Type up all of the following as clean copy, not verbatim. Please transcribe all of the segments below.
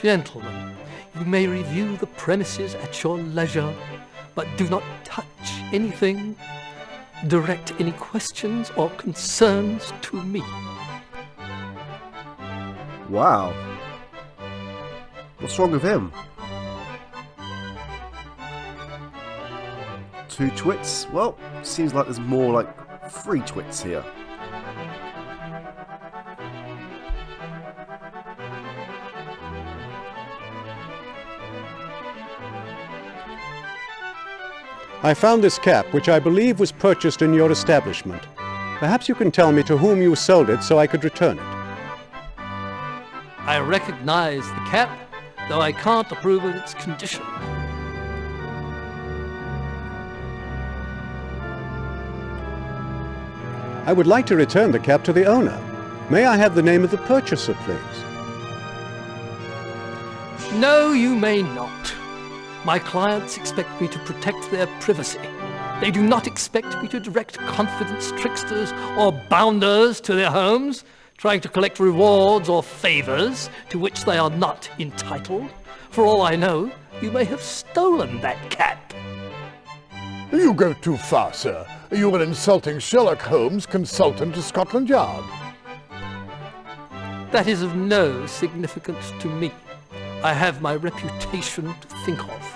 Gentlemen, you may review the premises at your leisure, but do not touch anything. Direct any questions or concerns to me. Wow. What's wrong with him? 2 twits? Well, seems like there's more like 3 twits here. I found this cap, which I believe was purchased in your establishment. Perhaps you can tell me to whom you sold it so I could return it. I recognize the cap, though I can't approve of its condition. I would like to return the cap to the owner. May I have the name of the purchaser, please? No, you may not. My clients expect me to protect their privacy. They do not expect me to direct confidence tricksters or bounders to their homes, trying to collect rewards or favors to which they are not entitled. For all I know, you may have stolen that cap. You go too far, sir. You are insulting Sherlock Holmes, consultant to Scotland Yard. That is of no significance to me. I have my reputation to think of.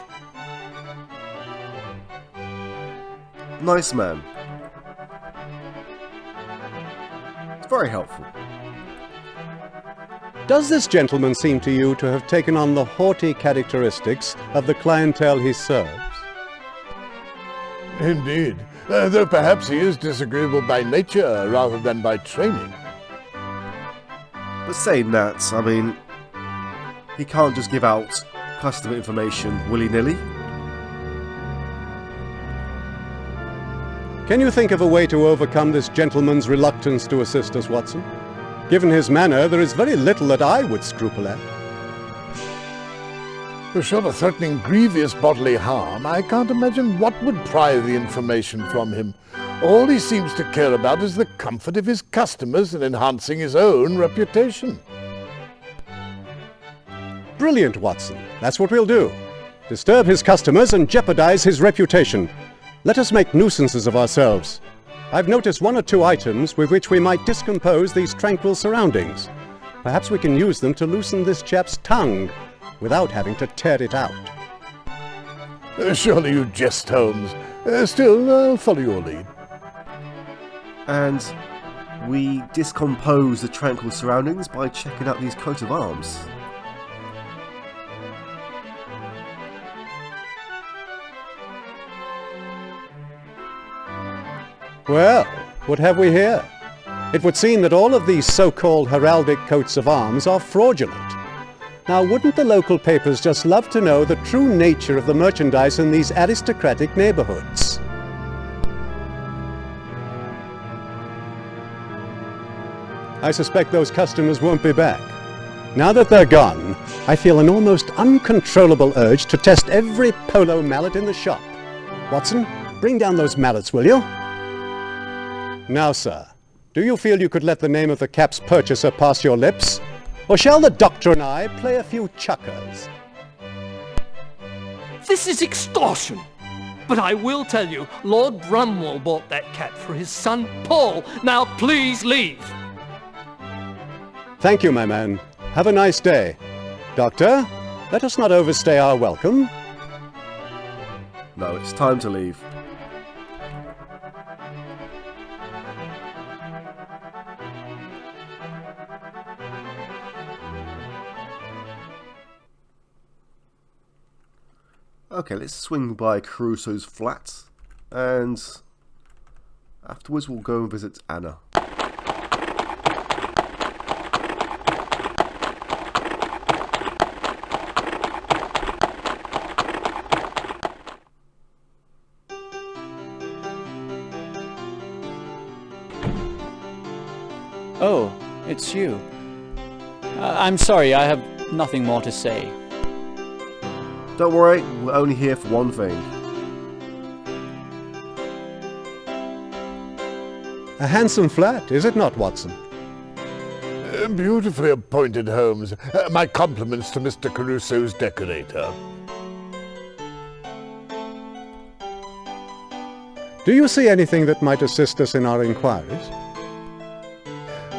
Nice man. It's very helpful. Does this gentleman seem to you to have taken on the haughty characteristics of the clientele he serves? Indeed, though perhaps he is disagreeable by nature rather than by training. But saying that, I mean, he can't just give out customer information willy-nilly. Can you think of a way to overcome this gentleman's reluctance to assist us, Watson? Given his manner, there is very little that I would scruple at. Short of threatening grievous bodily harm, I can't imagine what would pry the information from him. All he seems to care about is the comfort of his customers and enhancing his own reputation. Brilliant, Watson. That's what we'll do. Disturb his customers and jeopardize his reputation. Let us make nuisances of ourselves. I've noticed 1 or 2 items with which we might discompose these tranquil surroundings. Perhaps we can use them to loosen this chap's tongue without having to tear it out. Surely you jest, Holmes. Still, I'll follow your lead. And we discompose the tranquil surroundings by checking out these coats of arms. Well, what have we here? It would seem that all of these so-called heraldic coats of arms are fraudulent. Now, wouldn't the local papers just love to know the true nature of the merchandise in these aristocratic neighborhoods? I suspect those customers won't be back. Now that they're gone, I feel an almost uncontrollable urge to test every polo mallet in the shop. Watson, bring down those mallets, will you? Now, sir, do you feel you could let the name of the cap's purchaser pass your lips? Or shall the doctor and I play a few chukkers? This is extortion. But I will tell you, Lord Brumwell bought that cap for his son Paul. Now please leave. Thank you, my man. Have a nice day. Doctor, let us not overstay our welcome. No, it's time to leave. Okay, let's swing by Crusoe's flat, and afterwards we'll go and visit Anna. Oh, it's you. I'm sorry, I have nothing more to say. Don't worry, we're only here for one thing. A handsome flat, is it not, Watson? Beautifully appointed, Holmes. My compliments to Mr. Caruso's decorator. Do you see anything that might assist us in our inquiries?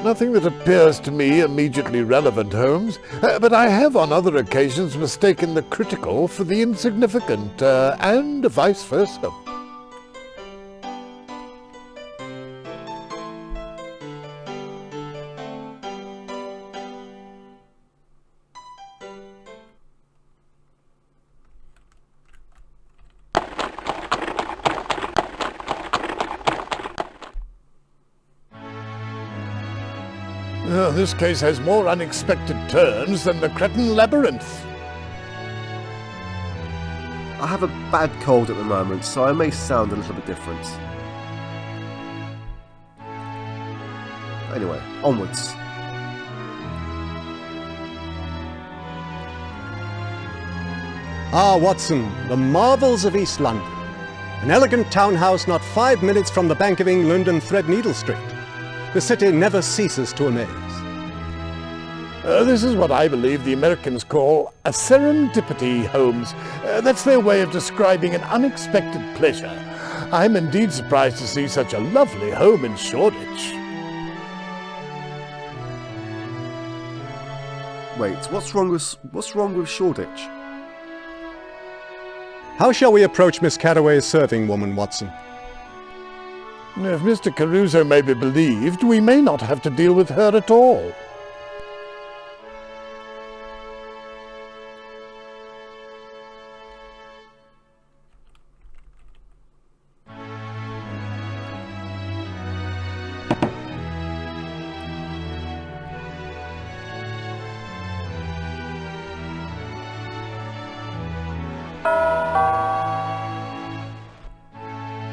Nothing that appears to me immediately relevant, Holmes, but I have on other occasions mistaken the critical for the insignificant, and vice versa. This case has more unexpected turns than the Cretan Labyrinth. I have a bad cold at the moment, so I may sound a little bit different. Anyway, onwards. Ah, Watson, the marvels of East London. An elegant townhouse not 5 minutes from the Bank of England and Threadneedle Street. The city never ceases to amaze. This is what I believe the Americans call a serendipity, Holmes. That's their way of describing an unexpected pleasure. I'm indeed surprised to see such a lovely home in Shoreditch. Wait, what's wrong with Shoreditch? How shall we approach Miss Carraway's serving woman, Watson? If Mr. Caruso may be believed, we may not have to deal with her at all.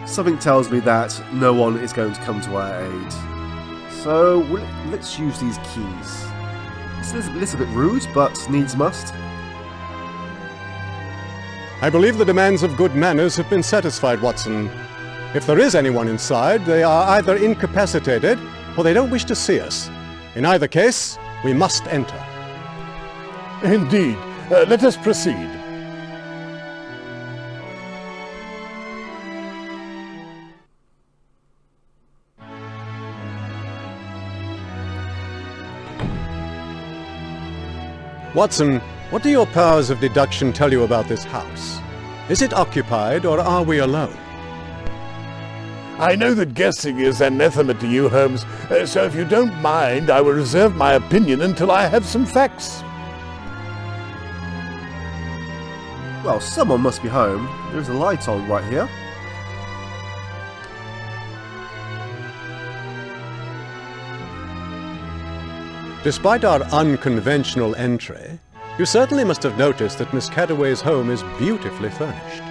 Something tells me that no one is going to come to our aid. So, let's use these keys. It's a little bit rude, but needs must. I believe the demands of good manners have been satisfied, Watson. If there is anyone inside, they are either incapacitated or they don't wish to see us. In either case, we must enter. Indeed. Let us proceed. Watson, what do your powers of deduction tell you about this house? Is it occupied, or are we alone? I know that guessing is anathema to you, Holmes, so if you don't mind, I will reserve my opinion until I have some facts. Well, someone must be home. There's a light on right here. Despite our unconventional entry, you certainly must have noticed that Miss Carraway's home is beautifully furnished.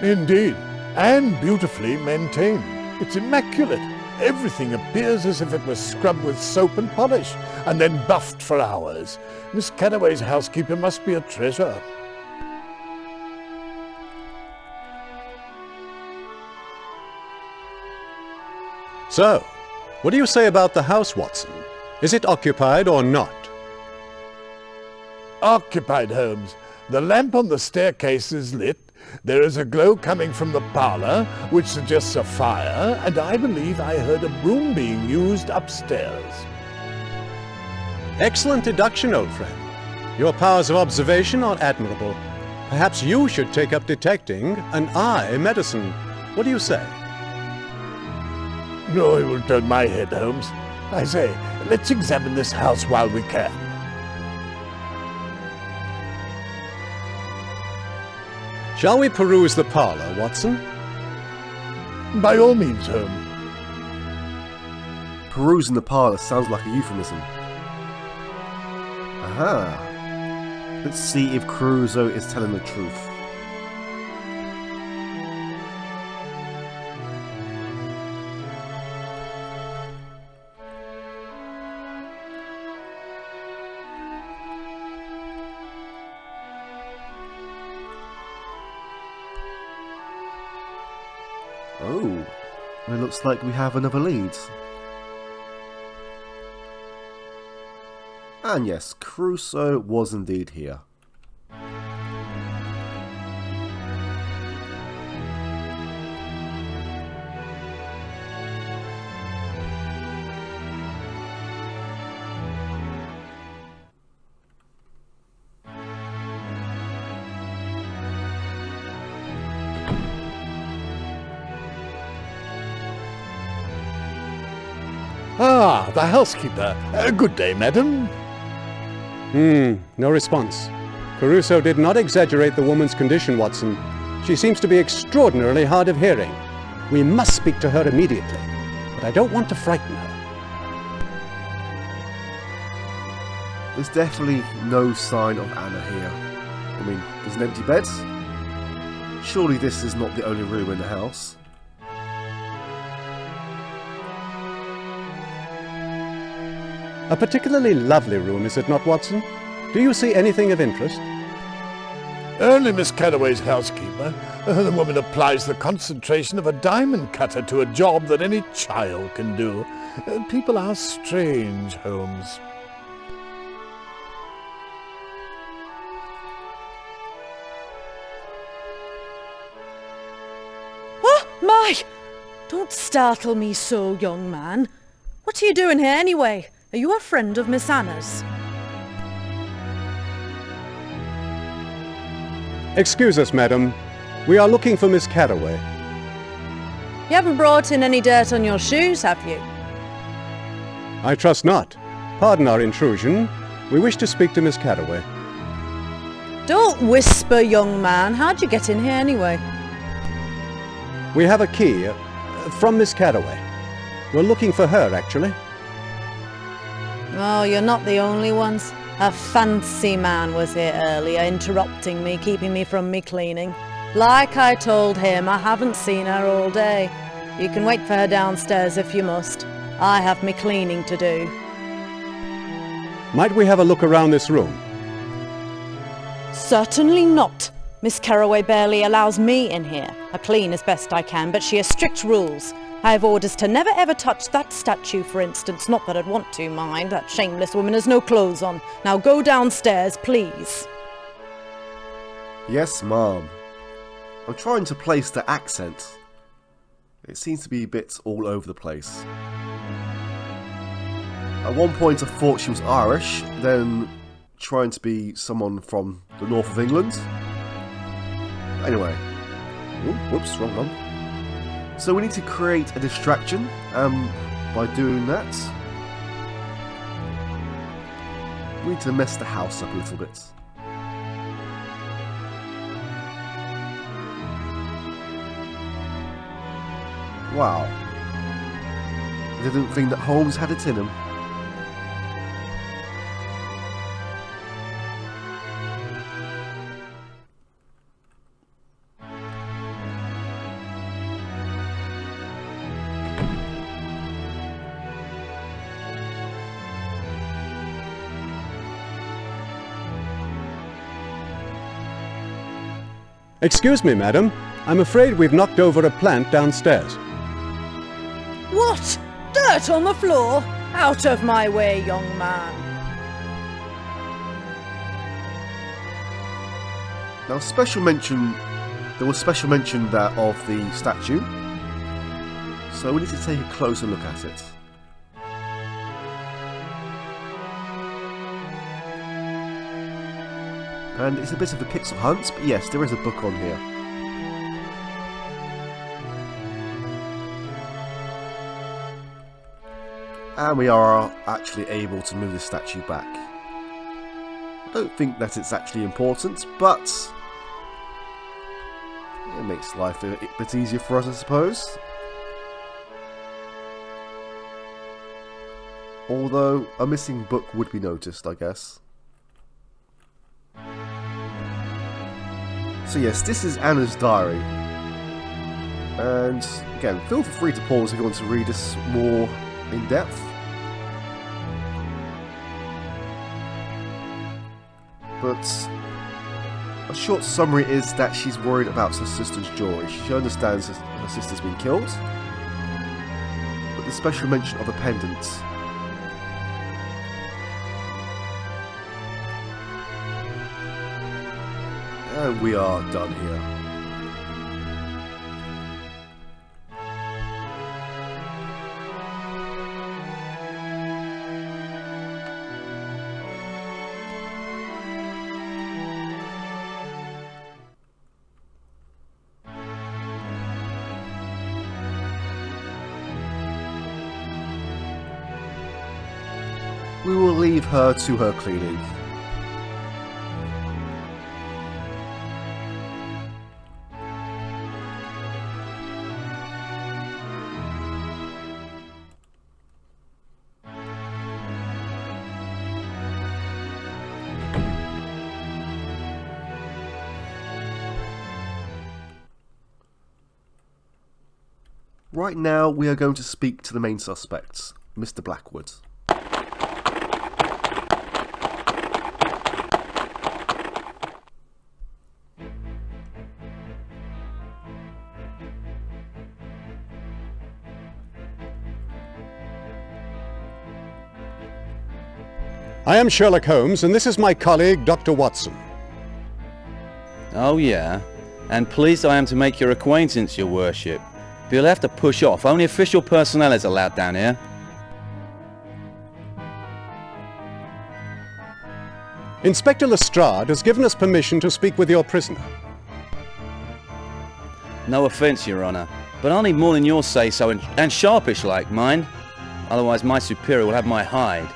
Indeed, and beautifully maintained. It's immaculate. Everything appears as if it was scrubbed with soap and polish, and then buffed for hours. Miss Carraway's housekeeper must be a treasure. So, what do you say about the house, Watson? Is it occupied or not? Occupied, Holmes. The lamp on the staircase is lit. There is a glow coming from the parlour, which suggests a fire, and I believe I heard a broom being used upstairs. Excellent deduction, old friend. Your powers of observation are admirable. Perhaps you should take up detecting, and I medicine. What do you say? No, it will turn my head, Holmes. I say, let's examine this house while we can. Shall we peruse the parlour, Watson? By all means, Holmes. Perusing the parlour sounds like a euphemism. Aha. Let's see if Caruso is telling the truth. Oh, it looks like we have another lead. And yes, Crusoe was indeed here. Ah, the housekeeper. Good day, madam. No response. Caruso did not exaggerate the woman's condition, Watson. She seems to be extraordinarily hard of hearing. We must speak to her immediately, but I don't want to frighten her. There's definitely no sign of Anna here. I mean, there's an empty bed. Surely this is not the only room in the house. A particularly lovely room, is it not, Watson? Do you see anything of interest? Only Miss Carraway's housekeeper. The woman applies the concentration of a diamond cutter to a job that any child can do. People are strange, Holmes. Oh, my! Don't startle me so, young man. What are you doing here anyway? Are you a friend of Miss Anna's? Excuse us, madam. We are looking for Miss Carraway. You haven't brought in any dirt on your shoes, have you? I trust not. Pardon our intrusion. We wish to speak to Miss Carraway. Don't whisper, young man. How'd you get in here anyway? We have a key from Miss Carraway. We're looking for her, actually. Oh, you're not the only ones. A fancy man was here earlier, interrupting me, keeping me from me cleaning. Like I told him, I haven't seen her all day. You can wait for her downstairs if you must. I have me cleaning to do. Might we have a look around this room? Certainly not. Miss Carraway barely allows me in here. I clean as best I can, but she has strict rules. I have orders to never ever touch that statue, for instance. Not that I'd want to, mind. That shameless woman has no clothes on. Now go downstairs, please. Yes, ma'am. I'm trying to place the accent. It seems to be a bit all over the place. At one point I thought she was Irish, then trying to be someone from the north of England. Anyway. Ooh, whoops, wrong one. So we need to create a distraction, by doing that, we need to mess the house up a little bit. Wow. I didn't think that Holmes had it in him. Excuse me, madam. I'm afraid we've knocked over a plant downstairs. What? Dirt on the floor? Out of my way, young man. Now, there was special mention that of the statue, so we need to take a closer look at it. And it's a bit of a pixel hunt, but yes, there is a book on here. And we are actually able to move the statue back. I don't think that it's actually important, but it makes life a bit easier for us, I suppose. Although a missing book would be noticed, I guess. So yes, this is Anna's diary. And again, feel free to pause if you want to read this more in depth. But a short summary is that she's worried about her sister's jewelry. She understands her sister's been killed, but the special mention of a pendant. And we are done here. We will leave her to her cleaning. Right now, we are going to speak to the main suspects, Mr. Blackwood. I am Sherlock Holmes, and this is my colleague, Dr. Watson. Oh, yeah? And pleased I am to make your acquaintance, your worship. But you'll have to push off. Only official personnel is allowed down here. Inspector Lestrade has given us permission to speak with your prisoner. No offence, Your Honour, but I'll need more than your say-so and sharpish-like, mind. Otherwise my superior will have my hide.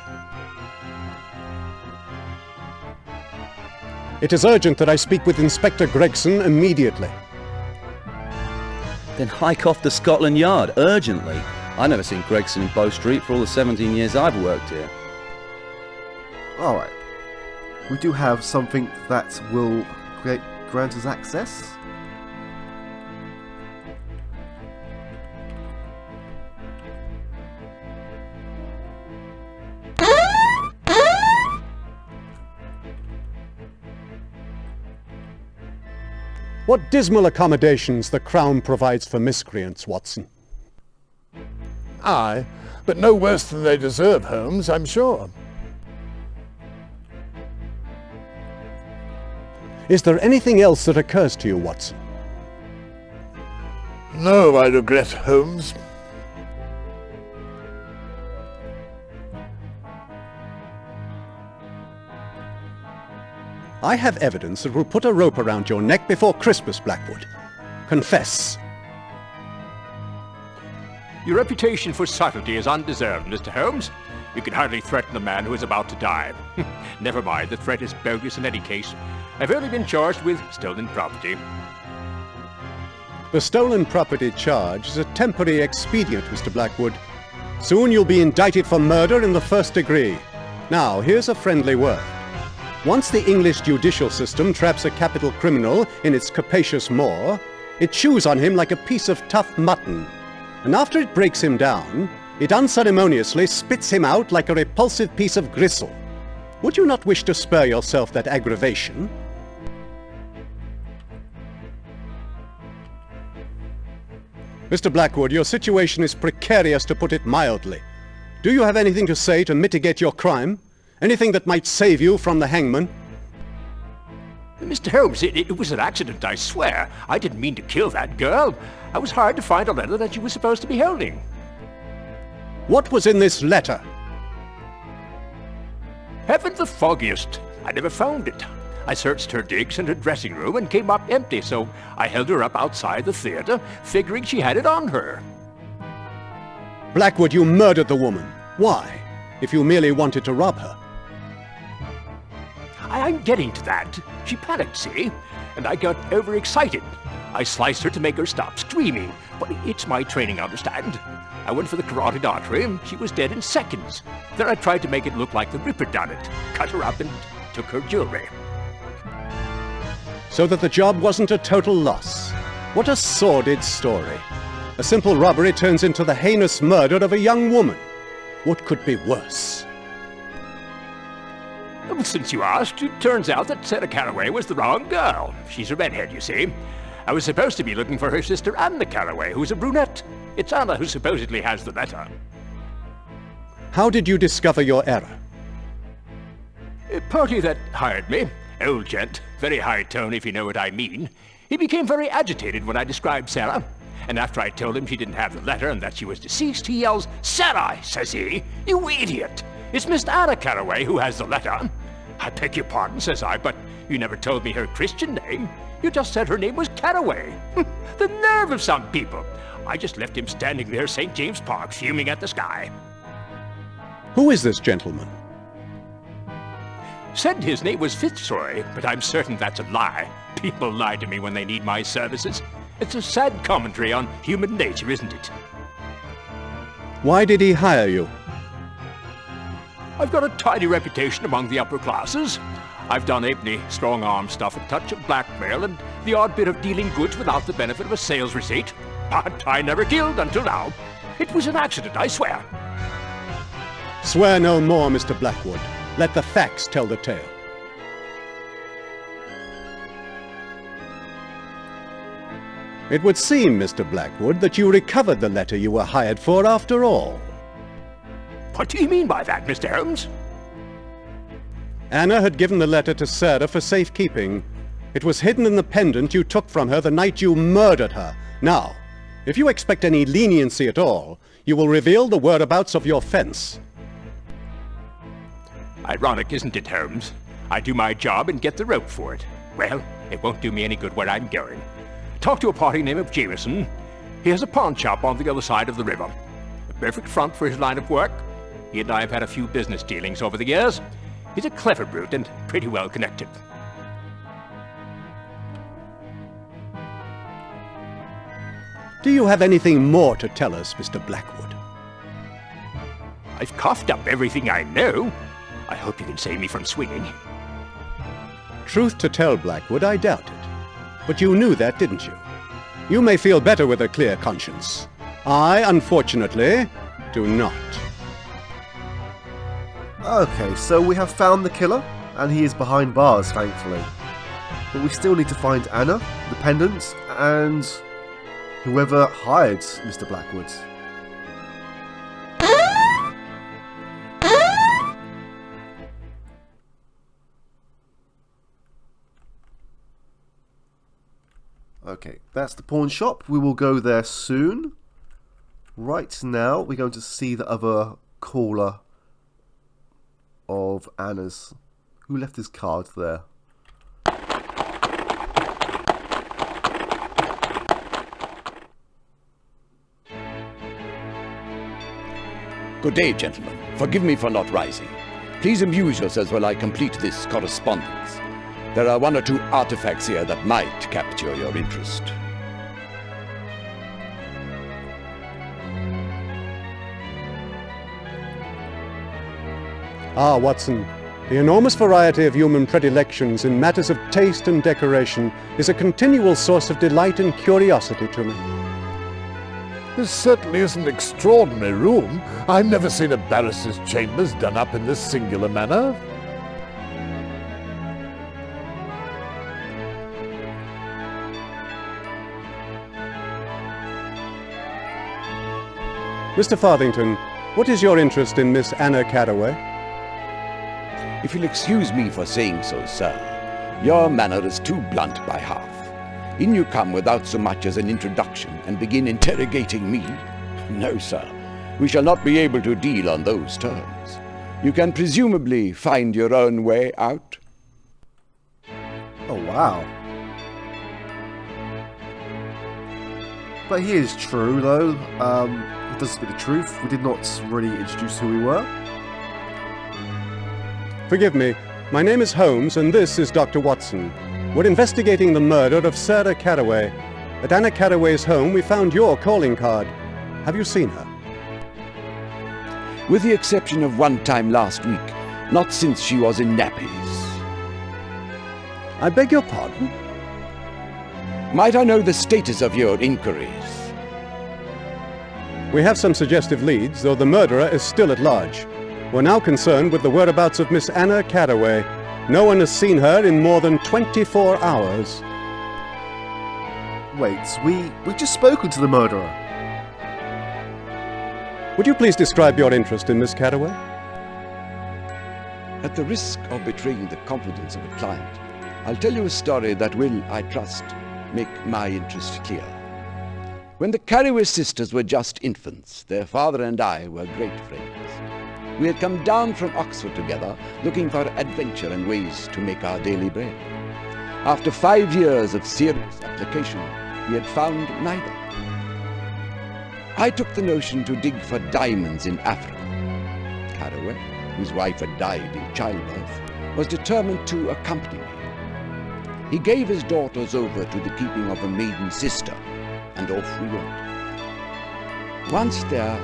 It is urgent that I speak with Inspector Gregson immediately. Then hike off to Scotland Yard, urgently. I've never seen Gregson in Bow Street for all the 17 years I've worked here. Alright. We do have something that will grant us access. What dismal accommodations the Crown provides for miscreants, Watson. Aye, but no worse than they deserve, Holmes, I'm sure. Is there anything else that occurs to you, Watson? No, I regret, Holmes. I have evidence that will put a rope around your neck before Christmas, Blackwood. Confess. Your reputation for subtlety is undeserved, Mr. Holmes. You can hardly threaten a man who is about to die. Never mind, the threat is bogus in any case. I've only been charged with stolen property. The stolen property charge is a temporary expedient, Mr. Blackwood. Soon you'll be indicted for murder in the first degree. Now, here's a friendly word. Once the English judicial system traps a capital criminal in its capacious maw, it chews on him like a piece of tough mutton. And after it breaks him down, it unceremoniously spits him out like a repulsive piece of gristle. Would you not wish to spare yourself that aggravation? Mr. Blackwood, your situation is precarious, to put it mildly. Do you have anything to say to mitigate your crime? Anything that might save you from the hangman? Mr. Holmes, it was an accident, I swear. I didn't mean to kill that girl. I was hired to find a letter that you were supposed to be holding. What was in this letter? Heaven the foggiest. I never found it. I searched her digs and her dressing room and came up empty, so I held her up outside the theater, figuring she had it on her. Blackwood, you murdered the woman. Why? If you merely wanted to rob her. I'm getting to that. She panicked, see? And I got overexcited. I sliced her to make her stop screaming, but it's my training, understand? I went for the carotid artery, and she was dead in seconds. Then I tried to make it look like the Ripper done it, cut her up and took her jewelry. So that the job wasn't a total loss. What a sordid story. A simple robbery turns into the heinous murder of a young woman. What could be worse? Well, since you asked, it turns out that Sarah Carraway was the wrong girl. She's a redhead, you see. I was supposed to be looking for her sister Anna Carraway, who's a brunette. It's Anna who supposedly has the letter. How did you discover your error? A party that hired me Old gent, very high tone if you know what I mean. He became very agitated when I described Sarah. And after I told him she didn't have the letter and that she was deceased, he yells, "Sarah," says he. "You idiot! It's Miss Anna Carraway who has the letter." "I beg your pardon," says I, "but you never told me her Christian name. You just said her name was Carraway." The nerve of some people! I just left him standing there, St. James Park, fuming at the sky. Who is this gentleman? Said his name was Fitzroy, but I'm certain that's a lie. People lie to me when they need my services. It's a sad commentary on human nature, isn't it? Why did he hire you? I've got a tidy reputation among the upper classes. I've done Abney strong-arm stuff, a touch of blackmail, and the odd bit of dealing goods without the benefit of a sales receipt. But I never killed until now. It was an accident, I swear. Swear no more, Mr. Blackwood. Let the facts tell the tale. It would seem, Mr. Blackwood, that you recovered the letter you were hired for after all. What do you mean by that, Mr. Holmes? Anna had given the letter to Sarah for safekeeping. It was hidden in the pendant you took from her the night you murdered her. Now, if you expect any leniency at all, you will reveal the whereabouts of your fence. Ironic, isn't it, Holmes? I do my job and get the rope for it. Well, it won't do me any good where I'm going. Talk to a party named Jameson. He has a pawn shop on the other side of the river. A perfect front for his line of work. He and I have had a few business dealings over the years. He's a clever brute and pretty well connected. Do you have anything more to tell us, Mr. Blackwood? I've coughed up everything I know. I hope you can save me from swinging. Truth to tell, Blackwood, I doubt it. But you knew that, didn't you? You may feel better with a clear conscience. I, unfortunately, do not. Okay, so we have found the killer, and he is behind bars, thankfully. But we still need to find Anna, the pendant, and whoever hired Mr. Blackwood. Okay, that's the pawn shop. We will go there soon. Right now, we're going to see the other caller of Anna's. Who left his card there? Good day, gentlemen. Forgive me for not rising. Please amuse yourselves while I complete this correspondence. There are one or two artifacts here that might capture your interest. Ah, Watson, the enormous variety of human predilections in matters of taste and decoration is a continual source of delight and curiosity to me. This certainly is an extraordinary room. I've never seen a barrister's chambers done up in this singular manner. Mr. Farthington, what is your interest in Miss Anna Carraway? If you'll excuse me for saying so, sir, your manner is too blunt by half. In you come without so much as an introduction and begin interrogating me. No, sir, we shall not be able to deal on those terms. You can presumably find your own way out. Oh, wow. But he is true, though. He does speak the truth. We did not really introduce who we were. Forgive me, my name is Holmes and this is Dr. Watson. We're investigating the murder of Sarah Carraway. At Anna Carraway's home we found your calling card. Have you seen her? With the exception of one time last week, not since she was in nappies. I beg your pardon? Might I know the status of your inquiries? We have some suggestive leads, though the murderer is still at large. We're now concerned with the whereabouts of Miss Anna Carraway. No one has seen her in more than 24 hours. Wait, we just spoken to the murderer. Would you please describe your interest in Miss Carraway? At the risk of betraying the confidence of a client, I'll tell you a story that will, I trust, make my interest clear. When the Carraway sisters were just infants, their father and I were great friends. We had come down from Oxford together, looking for adventure and ways to make our daily bread. After 5 years of serious application, we had found neither. I took the notion to dig for diamonds in Africa. Carraway, whose wife had died in childbirth, was determined to accompany me. He gave his daughters over to the keeping of a maiden sister, and off we went. Once there,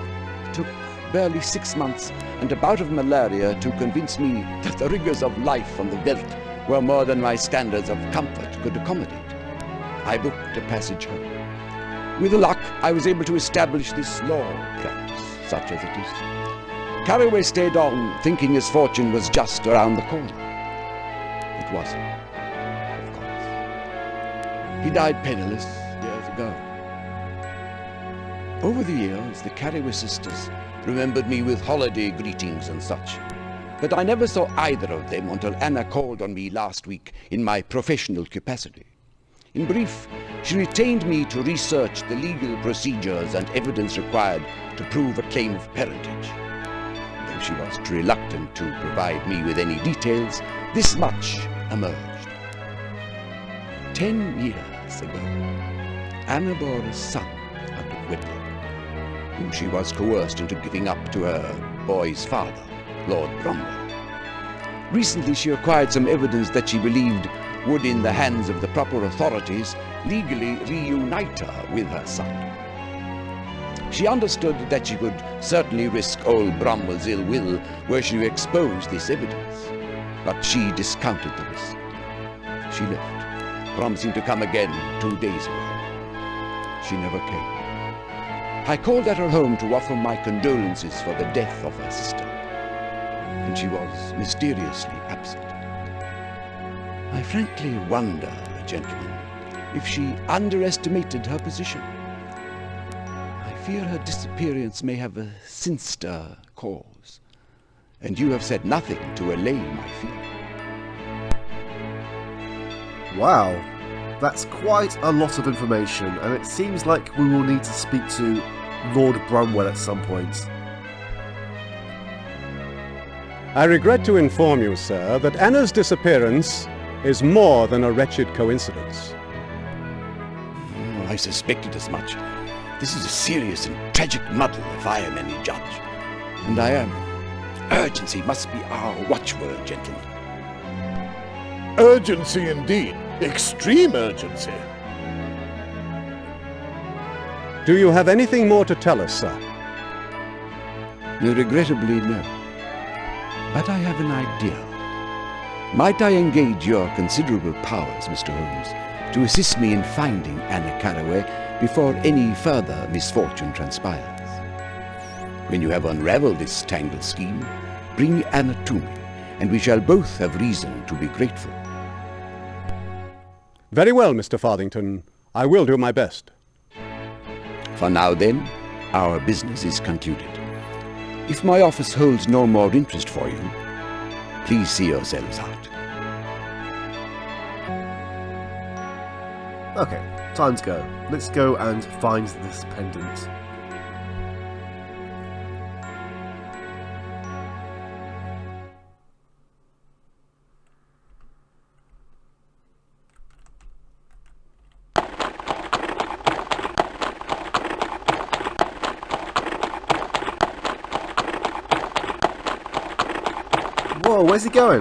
it took barely 6 months and a bout of malaria to convince me that the rigors of life on the veldt were more than my standards of comfort could accommodate. I booked a passage home. With luck, I was able to establish this law practice, such as it is. Carraway stayed on, thinking his fortune was just around the corner. It wasn't, of course. He died penniless years ago. Over the years, the Carraway sisters remembered me with holiday greetings and such, but I never saw either of them until Anna called on me last week in my professional capacity. In brief, she retained me to research the legal procedures and evidence required to prove a claim of parentage. Though she was reluctant to provide me with any details, this much emerged. 10 years ago, Anna bore a son out of wedlock, whom she was coerced into giving up to her boy's father, Lord Bromwell. Recently she acquired some evidence that she believed would, in the hands of the proper authorities, legally reunite her with her son. She understood that she could certainly risk old Bromwell's ill will were she to expose this evidence, but she discounted the risk. She left, promising to come again 2 days ago. She never came. I called at her home to offer my condolences for the death of her sister, and she was mysteriously absent. I frankly wonder, gentlemen, if she underestimated her position. I fear her disappearance may have a sinister cause, and you have said nothing to allay my fear. Wow, that's quite a lot of information, and it seems like we will need to speak to Lord Bromwell at some point. I regret to inform you, sir, that Anna's disappearance is more than a wretched coincidence. I suspected as much. This is a serious and tragic muddle, if I am any judge. And I am. Urgency must be our watchword, gentlemen. Urgency indeed. Extreme urgency. Do you have anything more to tell us, sir? Regrettably, no. But I have an idea. Might I engage your considerable powers, Mr. Holmes, to assist me in finding Anna Carraway before any further misfortune transpires? When you have unraveled this tangled scheme, bring Anna to me, and we shall both have reason to be grateful. Very well, Mr. Farthington. I will do my best. For now, then, our business is concluded. If my office holds no more interest for you, please see yourselves out. Okay, time to go. Let's go and find this pendant. Whoa, where's he going?